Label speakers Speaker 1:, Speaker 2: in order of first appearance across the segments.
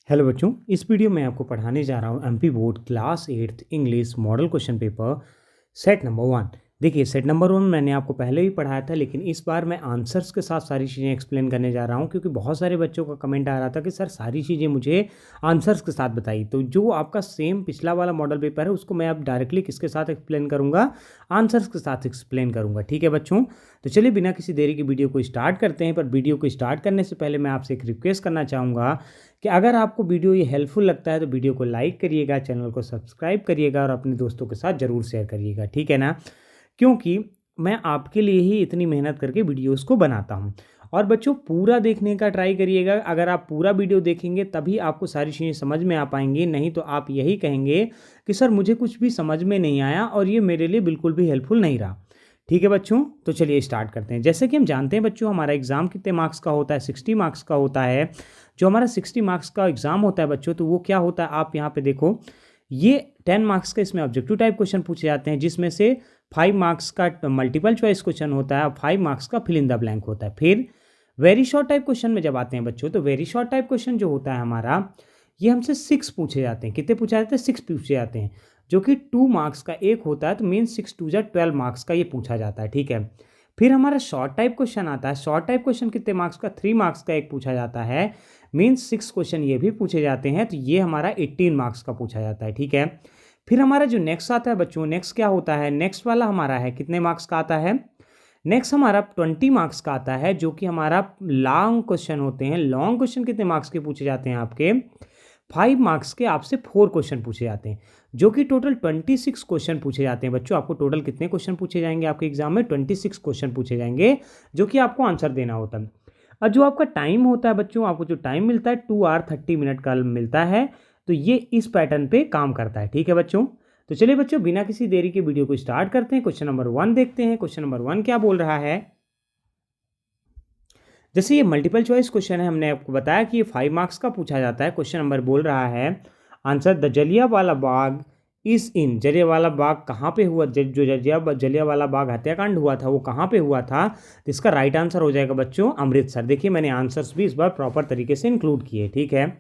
Speaker 1: Hello बच्चों, इस video में आपको पढ़ाने जा रहा हूँ MP board class 8th English model question paper set number 1। देखिए, सेट नंबर 1 मैंने आपको पहले भी पढ़ाया था, लेकिन इस बार मैं आंसर्स के साथ सारी चीज़ें एक्सप्लेन करने जा रहा हूँ, क्योंकि बहुत सारे बच्चों का कमेंट आ रहा था कि सर सारी चीज़ें मुझे आंसर्स के साथ बताइए। तो जो आपका सेम पिछला वाला मॉडल पेपर है उसको मैं अब डायरेक्टली किसके साथ एक्सप्लेन करूँगा? आंसर्स के साथ एक्सप्लेन करूँगा। ठीक है बच्चों, तो चलिए बिना किसी देरी की वीडियो को स्टार्ट करते हैं। पर वीडियो को स्टार्ट करने से पहले मैं आपसे एक रिक्वेस्ट करना चाहूँगा कि अगर आपको वीडियो ये हेल्पफुल लगता है तो वीडियो को लाइक करिएगा, चैनल को सब्सक्राइब करिएगा और अपने दोस्तों के साथ ज़रूर शेयर करिएगा। ठीक है ना? क्योंकि मैं आपके लिए ही इतनी मेहनत करके वीडियोस को बनाता हूँ। और बच्चों, पूरा देखने का ट्राई करिएगा। अगर आप पूरा वीडियो देखेंगे तभी आपको सारी चीज़ें समझ में आ पाएंगी, नहीं तो आप यही कहेंगे कि सर मुझे कुछ भी समझ में नहीं आया और ये मेरे लिए बिल्कुल भी हेल्पफुल नहीं रहा। ठीक है बच्चों, तो चलिए स्टार्ट करते हैं। जैसे कि हम जानते हैं बच्चों, हमारा एग्ज़ाम कितने मार्क्स का होता है? 60 मार्क्स का होता है। जो हमारा 60 मार्क्स का एग्ज़ाम होता है बच्चों, तो वो क्या होता है आप यहाँ पे देखो, ये 10 मार्क्स का इसमें ऑब्जेक्टिव टाइप क्वेश्चन पूछे जाते हैं, जिसमें से 5 मार्क्स का मल्टीपल चॉइस क्वेश्चन होता है और 5 मार्क्स का फिल इन द ब्लैंक होता है। फिर वेरी शॉर्ट टाइप क्वेश्चन में जब आते हैं बच्चों, तो वेरी शॉर्ट टाइप क्वेश्चन जो होता है हमारा, ये हमसे 6 पूछे जाते हैं। कितने पूछे जाते हैं? 6 पूछे जाते हैं, जो कि 2 मार्क्स का एक होता है। तो मीन 6 2 12 मार्क्स का ये पूछा जाता है। ठीक है। फिर हमारा शॉर्ट टाइप क्वेश्चन आता है। शॉर्ट टाइप क्वेश्चन कितने मार्क्स का? 3 मार्क्स का एक पूछा जाता है। मीन्स 6 क्वेश्चन ये भी पूछे जाते हैं, तो ये हमारा 18 मार्क्स का पूछा जाता है। ठीक है। फिर हमारा जो नेक्स्ट आता है बच्चों, नेक्स्ट क्या होता है? नेक्स्ट वाला हमारा है कितने मार्क्स का आता है? नेक्स्ट हमारा 20 मार्क्स का आता है, जो कि हमारा लॉन्ग क्वेश्चन होते हैं। लॉन्ग क्वेश्चन कितने मार्क्स के पूछे जाते हैं आपके? 5 मार्क्स के आपसे 4 क्वेश्चन पूछे जाते हैं, जो कि टोटल 26 क्वेश्चन पूछे जाते हैं। बच्चों, आपको टोटल कितने क्वेश्चन पूछे जाएंगे आपके एग्जाम में? 26 क्वेश्चन पूछे जाएंगे, जो कि आपको आंसर देना होता है। और जो आपका टाइम होता है बच्चों, आपको जो टाइम मिलता है 2 आवर 30 मिनट का मिलता है। तो ये इस पैटर्न पे काम करता है। ठीक है बच्चों, तो चलिए बच्चों बिना किसी देरी के वीडियो को स्टार्ट करते हैं। क्वेश्चन नंबर 1 देखते हैं। क्वेश्चन नंबर 1 क्या बोल रहा है? जैसे ये मल्टीपल चॉइस क्वेश्चन है, हमने आपको बताया कि ये 5 मार्क्स का पूछा जाता है। क्वेश्चन नंबर बोल रहा है, answer the Jallianwala Bagh is in. Jallianwala Bagh कहाँ पे हुआ? जो जलियांवाला बाग हत्याकांड हुआ था वो कहाँ पे हुआ था? तो इसका राइट आंसर हो जाएगा बच्चों अमृतसर। देखिए, मैंने आंसर्स भी इस बार प्रॉपर तरीके से इंक्लूड किए। ठीक है।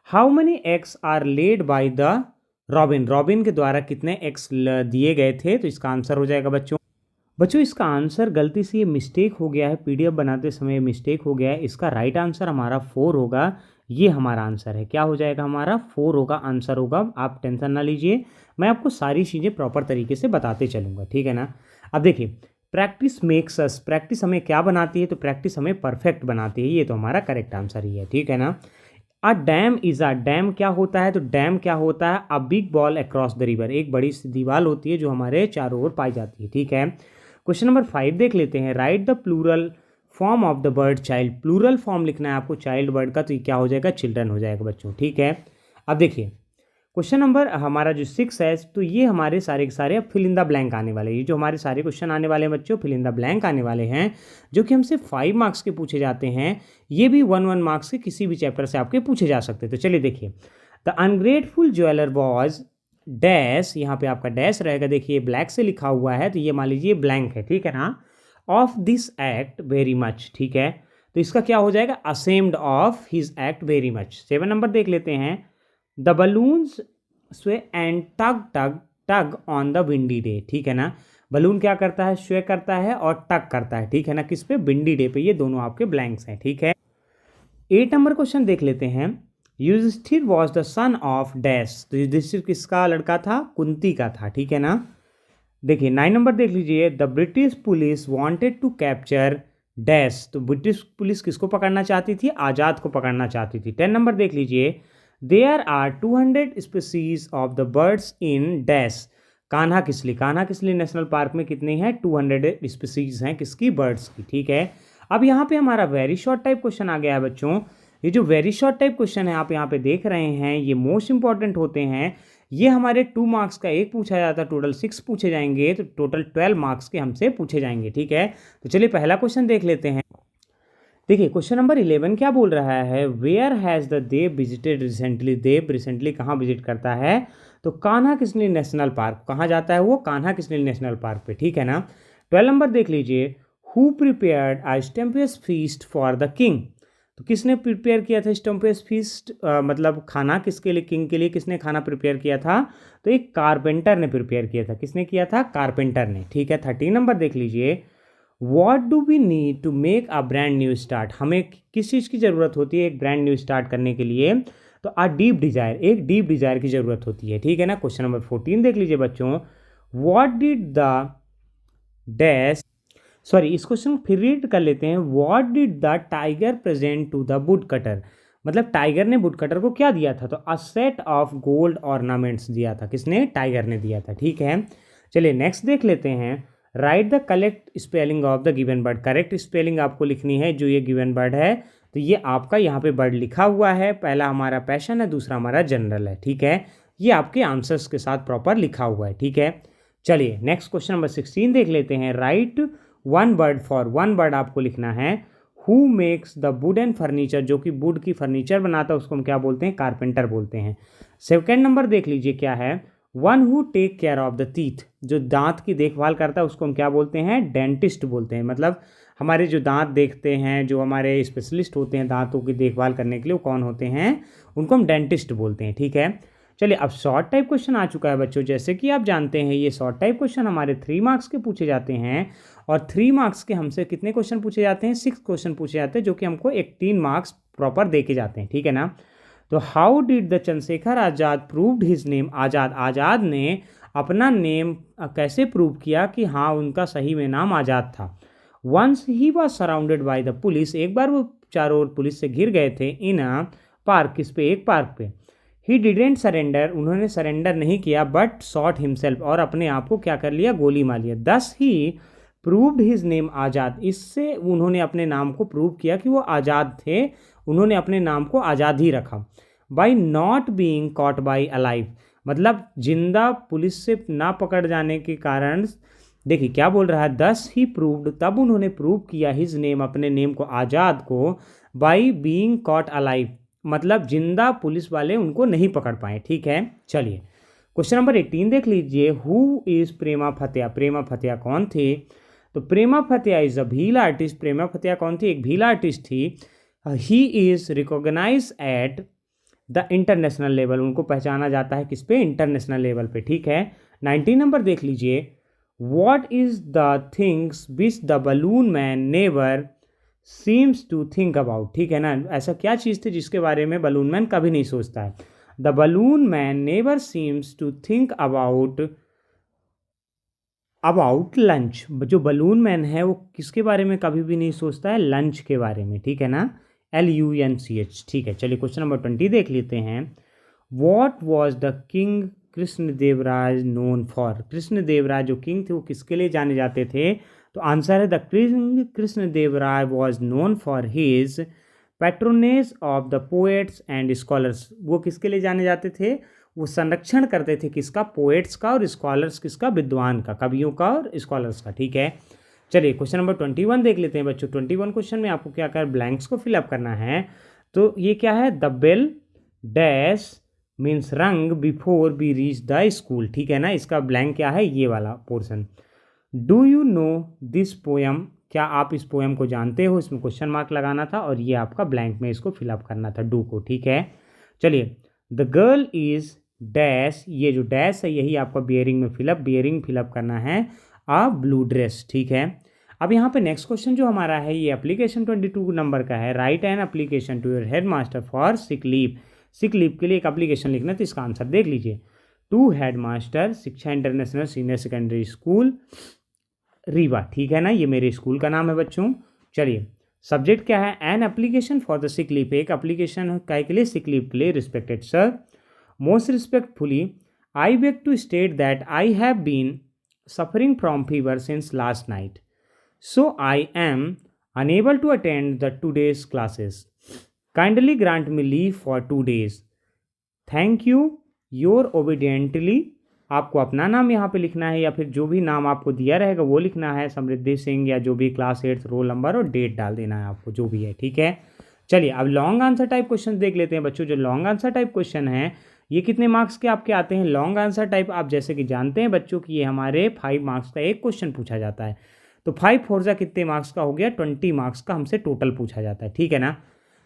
Speaker 1: How many eggs are laid by the robin. Robin के द्वारा कितने एग्स दिए गए थे? तो इसका आंसर हो जाएगा बच्चों इसका आंसर गलती से ये मिस्टेक हो गया है, पीडीएफ बनाते समय मिस्टेक हो गया है। इसका राइट आंसर हमारा 4 होगा। ये हमारा आंसर है। क्या हो जाएगा? हमारा 4 होगा, आंसर होगा। आप टेंशन ना लीजिए, मैं आपको सारी चीज़ें प्रॉपर तरीके से बताते चलूँगा। ठीक है ना? अब देखिए, प्रैक्टिस मेक्स अस। प्रैक्टिस हमें क्या बनाती है? तो प्रैक्टिस हमें परफेक्ट बनाती है। ये तो हमारा करेक्ट आंसर ही है। ठीक है ना? अ डैम इज़ अ। डैम क्या होता है? तो डैम क्या होता है? A big ball across the river. एक बड़ी सी दीवार होती है जो हमारे चारों ओर पाई जाती है। ठीक है। क्वेश्चन नंबर 5 देख लेते हैं। Write the plural form of the word child. Plural form लिखना है आपको चाइल्ड वर्ड का, तो ये क्या हो जाएगा? चिल्ड्रन हो जाएगा बच्चों। ठीक है। अब देखिए, क्वेश्चन नंबर हमारा जो 6 है, तो ये हमारे सारे के सारे अब फिल इन द ब्लैंक आने वाले हैं। ये जो हमारे सारे क्वेश्चन आने वाले हैं बच्चों, फिल इन द ब्लैंक आने वाले हैं, जो कि हमसे 5 मार्क्स के पूछे जाते हैं। ये भी 1 मार्क्स के किसी भी चैप्टर से आपके पूछे जा सकते हैं। तो चलिए देखिए, the ungrateful jeweller was dash. यहाँ पे आपका डैश रहेगा। देखिए, ब्लैक से लिखा हुआ है, तो ये मान लीजिए ब्लैंक है। ठीक है ना? Of this act very much. ठीक है, तो इसका क्या हो जाएगा? Ashamed of his act very much. 7 number देख लेते हैं। द बलून्स स्वे and tug tug tug on the windy day. ठीक है ना? बलून क्या करता है? स्वे करता है और टग करता है। ठीक है ना? किस पे? विंडी डे पे। ये दोनों आपके ब्लैंक्स हैं। ठीक है। 8 नंबर क्वेश्चन देख लेते हैं। Yudhishthira was the son of dash. तो युधिष्ठिर किसका लड़का था? कुंती का था। ठीक है ना? देखिए 9 नंबर देख लीजिए। The British police wanted to capture dash. तो ब्रिटिश पुलिस किसको पकड़ना चाहती थी? आज़ाद को पकड़ना चाहती थी। 10 नंबर देख लीजिए। There are 200 species of the birds in dash. Kanha Kisli. Kanha Kisli national park में कितनी है? 200 स्पीसीज हैं किसकी? बर्ड्स की। ठीक है। अब यहाँ पे हमारा वेरी शॉर्ट टाइप क्वेश्चन आ गया है बच्चों। ये जो वेरी शॉर्ट टाइप क्वेश्चन है आप यहाँ पे देख रहे हैं, ये मोस्ट इंपॉर्टेंट होते हैं। ये हमारे 2 मार्क्स का एक पूछा जाता है, टोटल 6 पूछे जाएंगे, तो टोटल 12 मार्क्स के हमसे पूछे जाएंगे। ठीक है, तो चलिए पहला क्वेश्चन देख लेते हैं। देखिए, क्वेश्चन नंबर 11 क्या बोल रहा है? Where has the Dev visited recently. Dev recently कहाँ विजिट करता है? तो कान्हा किसली नेशनल पार्क। कहाँ जाता है वो? कान्हा किसली नेशनल पार्क पे। ठीक है ना? 12 नंबर देख लीजिए। Who prepared a sumptuous feast for the king. तो किसने प्रिपेयर किया था स्टम्पेस फीस्ट, मतलब खाना किसके लिए, किंग के लिए किसने खाना प्रिपेयर किया था? तो एक कारपेंटर ने प्रिपेयर किया था। किसने किया था? कारपेंटर ने। ठीक है, 13 नंबर देख लीजिए। What do we need to make a brand new start? हमें किस चीज़ की ज़रूरत होती है एक ब्रांड न्यू स्टार्ट करने के लिए? तो अ डीप डिज़ायर, एक डीप डिज़ायर की ज़रूरत होती है। ठीक है ना। क्वेश्चन नंबर 14 देख लीजिए बच्चों। What did the dash, sorry इस क्वेश्चन को फिर रीड कर लेते हैं। What did the tiger present to the wood cutter? मतलब टाइगर ने वुड कटर को क्या दिया था? तो a set of gold ornaments दिया था। किसने? टाइगर ने दिया था। ठीक है, चलिए नेक्स्ट देख लेते हैं। Write the correct spelling of the given bird. Correct spelling आपको लिखनी है जो ये गिवन बर्ड है। तो ये आपका यहाँ पे बर्ड लिखा हुआ है। पहला हमारा पैशन है, दूसरा हमारा जनरल है। ठीक है, ये आपके आंसर्स के साथ प्रॉपर लिखा हुआ है। ठीक है, चलिए नेक्स्ट क्वेश्चन नंबर 16 देख लेते हैं। Right one word for, one word आपको लिखना है। Who makes the wood and furniture, जो कि वुड की फर्नीचर बनाता है उसको हम क्या बोलते हैं? कारपेंटर बोलते हैं। सेकेंड नंबर देख लीजिए क्या है। One who take care of the teeth, जो दांत की देखभाल करता है उसको हम क्या बोलते हैं? डेंटिस्ट बोलते हैं। मतलब हमारे जो दांत देखते हैं, जो हमारे स्पेशलिस्ट होते हैं दांतों की देखभाल करने के लिए, वो कौन होते हैं? उनको हम डेंटिस्ट बोलते हैं। ठीक है, चलिए अब शॉर्ट टाइप क्वेश्चन आ चुका है बच्चों। जैसे कि आप जानते हैं ये शॉर्ट टाइप क्वेश्चन हमारे 3 मार्क्स के पूछे जाते हैं, और 3 मार्क्स के हमसे कितने क्वेश्चन पूछे जाते हैं? 6 क्वेश्चन पूछे जाते हैं, जो कि हमको 18 मार्क्स प्रॉपर दे के जाते हैं। ठीक है ना। तो how did the Chandrashekhar Azad proved his name? Azad ने अपना नेम कैसे प्रूव किया कि हाँ उनका सही में नाम आज़ाद था? Once he was surrounded by the police, एक बार वो चारों ओर पुलिस से घिर गए थे। इन अ पार्क, किस पे? एक पार्क पे। ही डिडेंट सरेंडर, उन्होंने सरेंडर नहीं किया, बट शॉट हिमसेल्फ, और अपने आप को क्या कर लिया? गोली मार लिया। दस ही प्रूव्ड हिज नेम आज़ाद, इससे उन्होंने अपने नाम को प्रूव किया कि वो आज़ाद थे, उन्होंने अपने नाम को आज़ाद ही रखा। By not being caught by alive, मतलब जिंदा पुलिस से ना पकड़ जाने के कारण। देखिए क्या बोल रहा है, दस ही प्रूव्ड, तब उन्होंने प्रूव किया हिज नेम, अपने नेम को, आज़ाद को, बाई बीइंग कॉट अलाइव, मतलब जिंदा पुलिस वाले उनको नहीं पकड़ पाए। ठीक है, चलिए क्वेश्चन नंबर 18 देख लीजिए। हु इज प्रेमा फतेहा? प्रेमा फतेहा कौन थी? तो Prema Fateha is a Bhil artist. Prema Fateha कौन थी? एक भील आर्टिस्ट थी। He is recognise at the international level, उनको पहचाना जाता है किस पे? इंटरनेशनल लेवल पे। ठीक है, 19 नंबर देख लीजिए। What is the things which the balloon man never seems to think about? ठीक है ना, ऐसा क्या चीज़ थी जिसके बारे में बलून मैन कभी नहीं सोचता है? The balloon man never seems to think about lunch. जो बलून मैन है वो किसके बारे में कभी भी नहीं सोचता है? लंच के बारे में। ठीक है ना, LUNCH। ठीक है, चलिए क्वेश्चन नंबर 20 देख लेते हैं। What was the king Krishnadevaraya known for? Krishnadevaraya जो किंग थे वो किसके लिए जाने जाते थे? तो आंसर है the king Krishnadevaraya was known for his patronage of the poets and scholars. वो किसके लिए जाने जाते थे? वो संरक्षण करते थे किसका? पोएट्स का, और स्कॉलर्स किसका? विद्वान का, कवियों का और स्कॉलर्स का। ठीक है, चलिए क्वेश्चन नंबर 21 देख लेते हैं बच्चों। 21 क्वेश्चन में आपको क्या कर ब्लैंक्स को फिलअप करना है। तो ये क्या है? The bell dash means rang before we reach the school. ठीक है ना, इसका ब्लैंक क्या है? ये वाला portion. Do you know this poem? क्या आप इस पोएम को जानते हो? इसमें क्वेश्चन मार्क लगाना था, और ये आपका ब्लैंक में इसको फिलअप करना था, डू को। ठीक है, चलिए द गर्ल इज डैश, ये जो डैश है यही आपका बियरिंग में बियरिंग फिलअप करना है, आ ब्लू ड्रेस। ठीक है, अब यहाँ पे नेक्स्ट क्वेश्चन जो हमारा है ये एप्लीकेशन 22 नंबर का है। Write an application to your head master for sick leave. Sick leave के लिए एक एप्लीकेशन लिखना, तो इसका आंसर देख लीजिए। टू हेड मास्टर, शिक्षा international senior secondary school Rewa. ठीक है ना, ये मेरे स्कूल का नाम है बच्चों। चलिए सब्जेक्ट क्या है? An application for the sick leave, एक एप्लीकेशन काय के लिए? सिक लीव के लिए। Respected sir, most respectfully I beg to state that I have been suffering from fever since last night, so I am unable to attend the today's classes. Kindly grant me leave for 2 days. Thank you. Your obediently. आपको अपना नाम यहाँ पे लिखना है, या फिर जो भी नाम आपको दिया रहेगा वो लिखना है, समृद्धि सिंह, या जो भी क्लास 8 रोल नंबर और डेट डाल देना है आपको, जो भी है। ठीक है, चलिए अब लॉन्ग आंसर टाइप क्वेश्चन देख लेते हैं बच्चों। जो लॉन्ग आंसर टाइप क्वेश्चन है ये कितने मार्क्स के आपके आते हैं? लॉन्ग आंसर टाइप आप जैसे कि जानते हैं बच्चों कि ये हमारे 5 मार्क्स का एक क्वेश्चन पूछा जाता है। तो 5 4 कितने मार्क्स का हो गया? 20 मार्क्स का हमसे टोटल पूछा जाता है। ठीक है ना,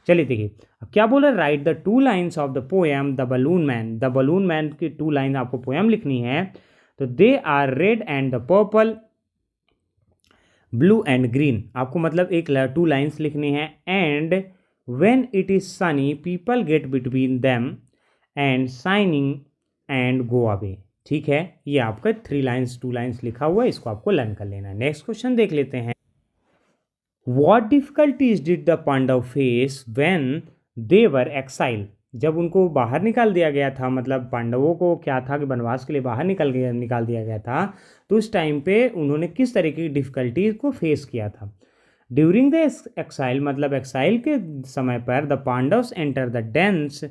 Speaker 1: चलिए देखिए, अब क्या बोला, write the 2 lines of the poem the balloon man. The balloon man की 2 लाइन आपको पोएम लिखनी है। तो they are red and the purple, blue and green, आपको मतलब एक 2 लाइन्स लिखनी है। And when it is sunny people get between them and shining and go away. ठीक है, ये आपका 3 लाइन्स 2 लाइन्स लिखा हुआ है, इसको आपको लर्न कर लेना है। नेक्स्ट क्वेश्चन देख लेते हैं। What difficulties did the Pandava face when they were exiled? जब उनको बाहर निकाल दिया गया था, मतलब पांडवों को क्या था कि वनवास के लिए बाहर निकाल दिया गया था, तो उस टाइम पे उन्होंने किस तरीके की डिफ़िकल्टीज को फेस किया था। ड्यूरिंग द एक्साइल, मतलब एक्साइल के समय पर the Pandavs enter the dense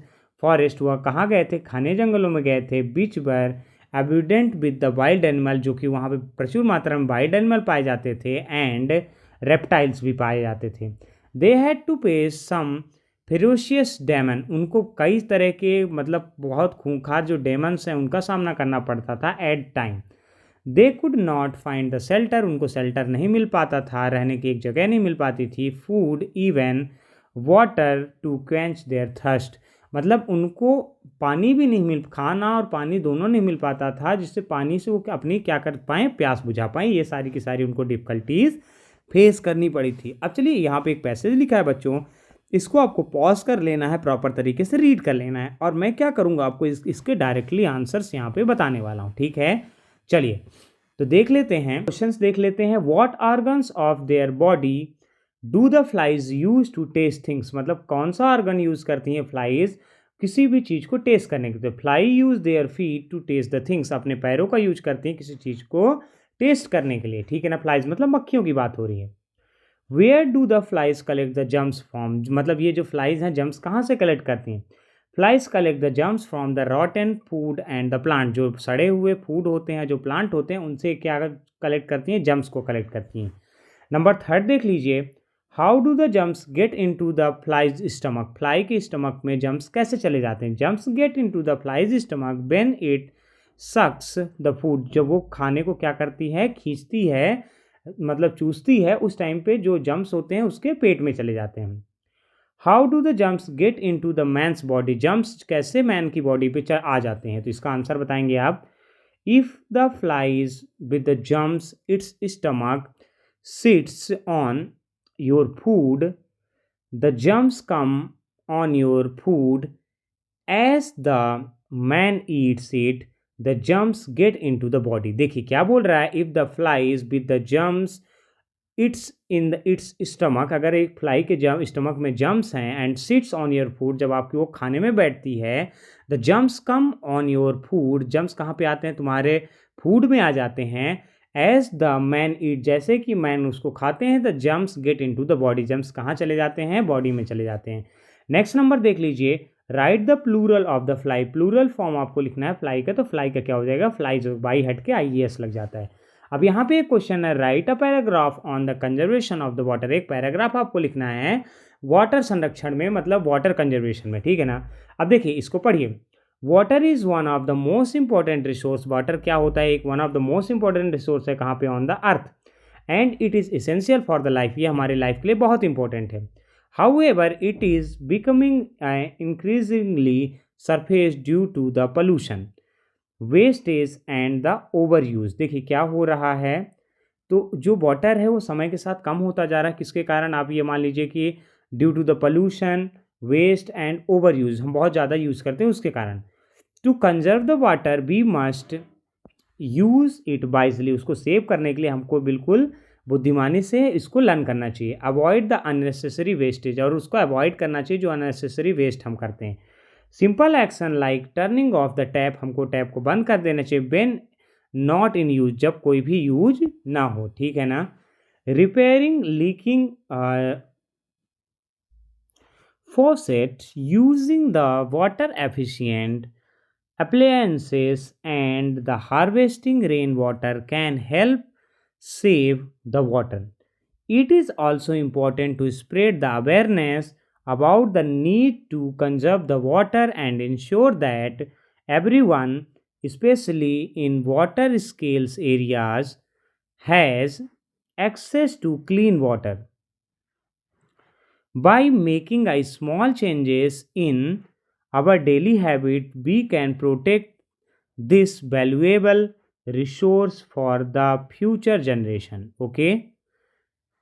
Speaker 1: forest, वह कहाँ गए थे, घने जंगलों में गए थे। Which were abundant with the wild animal, जो कि वहाँ पे प्रचुर मात्रा में वाइल्ड एनिमल पाए जाते थे, एंड रेप्टाइल्स भी पाए जाते थे। They had to face some ferocious demon, उनको कई तरह के मतलब बहुत खूंखार जो डेमन्स हैं उनका सामना करना पड़ता था at time. They could not find the shelter, उनको शेल्टर नहीं मिल पाता था, रहने की एक जगह नहीं मिल पाती थी। Food even water to quench their thirst, मतलब उनको पानी भी नहीं मिल, खाना और पानी दोनों नहीं मिल पाता था, जिससे पानी से वो अपनी क्या कर पाएँ, प्यास बुझा पाएँ। ये सारी की सारी उनको डिफ़िकल्टीज फेस करनी पड़ी थी। अब चलिए, यहाँ पे एक पैसेज लिखा है बच्चों, इसको आपको पॉज कर लेना है, प्रॉपर तरीके से रीड कर लेना है, और मैं क्या करूँगा आपको इसके डायरेक्टली आंसर्स यहाँ पे बताने वाला हूँ। ठीक है, चलिए तो देख लेते हैं, क्वेश्चंस देख लेते हैं। What organs of their body do the flies use to taste things, मतलब कौन सा ऑर्गन यूज करती हैं फ्लाइज किसी भी चीज़ को टेस्ट करने के लिए। Fly use their feet to taste the things, अपने पैरों का यूज करती हैं किसी चीज़ को टेस्ट करने के लिए। ठीक है ना, फ्लाइज मतलब मक्खियों की बात हो रही है। Where do the flies collect the germs from, मतलब ये जो फ्लाइज हैं जम्स कहाँ से कलेक्ट करती हैं। Flies collect the germs from the रॉटन food and the plant, जो सड़े हुए फूड होते हैं, जो प्लांट होते हैं, उनसे क्या कलेक्ट करती हैं, जम्स को कलेक्ट करती हैं। नंबर 3 देख लीजिए। How do the germs get into the flies stomach, fly के स्टमक में जम्स कैसे चले जाते हैं। Germs get into the flies stomach when it sucks the food, जब वो खाने को क्या करती है, खींचती है, मतलब चूसती है, उस टाइम पे जो जम्स होते हैं उसके पेट में चले जाते हैं। How do the germs get into the man's body, germs कैसे मैन की बॉडी पे आ जाते हैं, तो इसका आंसर बताएंगे आप। If the flies with the germs its stomach sits on your food, the germs come on your food, as the man eats it the germs get into the body. देखिए क्या बोल रहा है, if the flies with the germs it's in the it's stomach, अगर एक fly के stomach में germs हैं, and seats on your food, जब आपकी वो खाने में बैठती है, the germs come on your food, germs कहाँ पे आते हैं, तुम्हारे फूड में आ जाते हैं। एज द मैन ईट, जैसे कि मैन उसको खाते हैं, the germs get into the body, germs कहाँ चले जाते हैं, बॉडी में चले जाते हैं। नेक्स्ट नंबर देख लीजिए। Write the plural of the fly, plural form आपको लिखना है फ्लाई का, तो फ्लाई का क्या हो जाएगा, फ्लाई, जो बाई हट के IES लग जाता है। अब यहाँ पे एक क्वेश्चन है, right a paragraph on the conservation of the water, एक पैराग्राफ आपको लिखना है वाटर संरक्षण में, मतलब वाटर कंजर्वेशन में। ठीक है ना, अब देखिए इसको पढ़िए। Water is one of the most important resource, water क्या होता है, एक one of the most important resource है, कहाँ पे, on the earth, and it is essential for the life, ये हमारे लाइफ के लिए बहुत इंपॉर्टेंट है। However, it is becoming increasingly surface due to the pollution, wastage and the overuse। देखिए क्या हो रहा है, तो जो वाटर है वो समय के साथ कम होता जा रहा है, किसके कारण, आप ये मान लीजिए कि due to the pollution, waste and over use, हम बहुत ज़्यादा यूज़ करते हैं उसके कारण। To conserve the water we must use it wisely, उसको सेव करने के लिए हमको बिल्कुल बुद्धिमानी से इसको लर्न करना चाहिए। अवॉइड द अननेसेसरी वेस्टेज, और उसको अवॉइड करना चाहिए जो अननेसेसरी वेस्ट हम करते हैं। Simple action like turning of the tap, हमको टैप को बंद कर देना चाहिए। व्हेन नॉट इन यूज, जब कोई भी यूज ना हो। ठीक है ना। Repairing leaking faucet, using the water efficient appliances and the harvesting rainwater can help save the water. It is also important to spread the awareness about the need to conserve the water and ensure that everyone, especially in water scarce areas, has access to clean water. By making a small changes in our daily habit, we can protect this valuable resource for the future generation. Okay.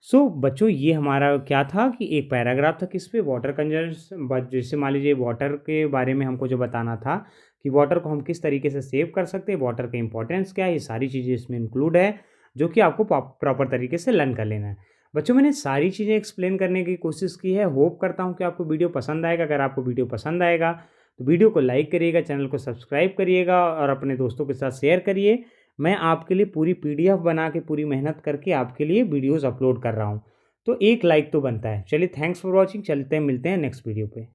Speaker 1: बच्चों ये हमारा क्या था कि एक paragraph था किस पे, वाटर कंजर्वेशन। जैसे मान लीजिए वाटर के बारे में हमको जो बताना था कि वाटर को हम किस तरीके से सेव कर सकते हैं, वाटर का इंपॉर्टेंस क्या है, ये सारी चीज़ें इसमें इंक्लूड है जो कि आपको प्रॉपर तरीके से लर्न कर लेना है। बच्चों मैंने सारी चीज़ें एक्सप्लेन करने की कोशिश की है। होप करता हूँ कि आपको वीडियो पसंद आएगा। अगर आपको वीडियो पसंद आएगा तो वीडियो को लाइक करिएगा, चैनल को सब्सक्राइब करिएगा और अपने दोस्तों के साथ शेयर करिए। मैं आपके लिए पूरी पीडीएफ बना के पूरी मेहनत करके आपके लिए वीडियोस अपलोड कर रहा हूँ, तो एक लाइक तो बनता है। चलिए, थैंक्स फॉर वॉचिंग। चलते हैं, मिलते हैं नेक्स्ट वीडियो पे।